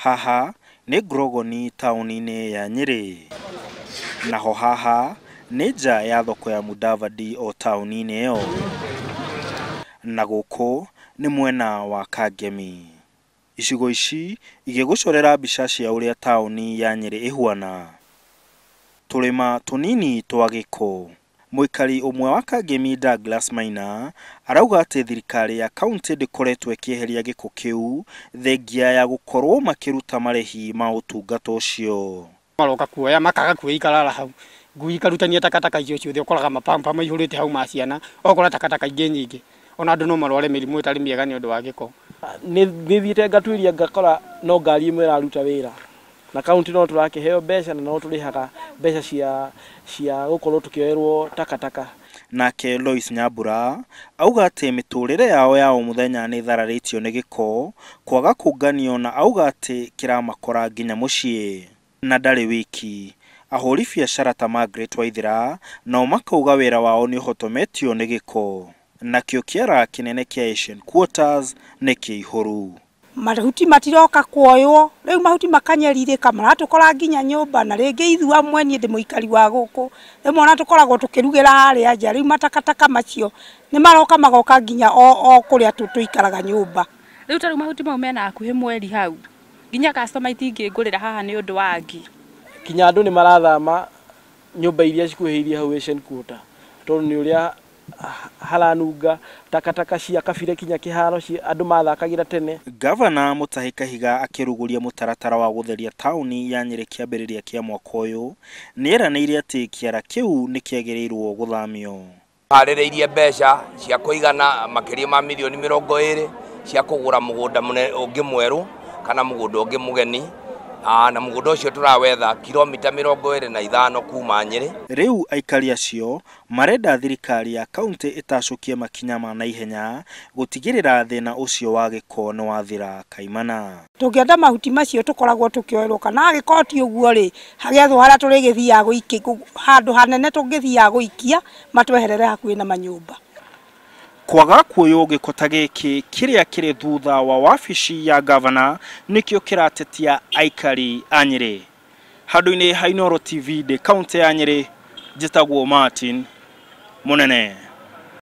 Haha nĩ Grogoni taũni-inĩ ya Nyeri. Naho haha nĩ nja ya thoko ya Mudavadi o taũni-inĩ ĩyo. Na gũkũ nĩ mwena wa Kangemi. Icigo ici igĩgũcorera mbica cia ũrĩa taũni ya Nyeri ĩhuana. Tũrĩma tũnini twa gĩko. Mũikari ũmwe wa Kangemi Douglas Maina arauga atĩ thirikari ya kaunti ndĩkoretwo ĩkĩeheria gĩko kĩu thengia ya gũkorwo makĩruta marĩhi ma ũtungata ũcio. Maroka kuoya makaga kuikarara hau. Ngui ikarutania takataka icio ciothe ũkoraga mapampa maihũrĩte hau ma ciana. Okora takataka ingĩ nyingĩ. Ona andũ no marware mĩrimũ ĩtarĩ mĩega nĩ ũndũ wa gĩko. Nĩ thiĩte ngatuĩria ngakora no ngari ĩmwe ĩraruta wĩra. Na kaunti no tũrakĩheo mbeca na no tũrĩhaga mbeca cia gũkorwo tukĩoerwo takataka. Nake Lois Nyambura auga atĩ mĩtũrĩre yao ya o mũthenya nĩ thararĩtio nĩ gĩko, kwaga kũnganio na auga atĩ kĩramakora nginya mũciĩ. Na ndarĩ wiki, ahũri biacara ta Margaret Waithira nao makauga wĩra wao nĩ ũhotometio nĩ gĩko. Nakĩo kĩara kĩnene kĩa Asian Quarters nĩ kĩihũru. Mahuti matiroka kuoywo, rĩu mahuti makanyerirĩka maratũkora nginya nyũmba, na rĩngĩ ithu amwe niĩ ndĩ mũikari wa gũkũ rĩmwe ona tũkoragwo tũkĩrugĩra harĩa nja, rĩu matakataka macio nĩ maroka magoka nginya o kũrĩa tũikaraga nyũmba. Rĩu tarĩu mahuti mau mena hakuhĩ mweri hau, nginya customer itingĩngũrĩra haha nĩ ũndũ wa ngi. Kinya andũ nĩ marathama nyũmba iria cikuhĩrĩirie hau Asian Quarter, tondũ nĩ ũrĩa haranunga takataka cia kabire kinya kĩharo andũ mathakagĩra tene. Gavana Mutahi Kahiga akĩrugũria mũtaratara wa gũtheria taũni ya Nyeri kĩambĩrĩria kĩa mwaka ũyũ, nĩ eranĩire atĩ kĩara kĩu nĩ kĩagĩrĩirwo gũthamio. Harĩrĩirie mbeca cia kũigana makĩria ma milioni 20 cia kũgũra mũgũnda ũngĩ mwerũ kana mũgũnda ũngĩ mũgeni. Na mũgũnda ũcio tũrawetha kilomita 25 kuma Nyeri. Rĩu aikari acio marenda thirikari ya kaunti ĩtacũkie makinya ma naihenya gũtigĩrĩra thĩna ũcio wa gĩko nĩ wathira kaimana. Tũngĩenda mahuti macio tũkoragwo tũkĩoerwo, kana agĩkorwo ti ũguo rĩ, hagĩathwo harĩa tũrĩgĩthiaga gũikia handũ hanene tũngĩthiaga gũikia matweherere hakuhĩ na manyũmba. Kwaga kuoywo gĩko ta gĩkĩ kĩrĩa kĩrĩ thutha wa wabici ya gavana nĩkĩo kĩratetia aikari a Nyeri. Handũ-inĩ ha Inooro TV de kaunti ya Nyeri, njĩtagwo Martin Mũnene.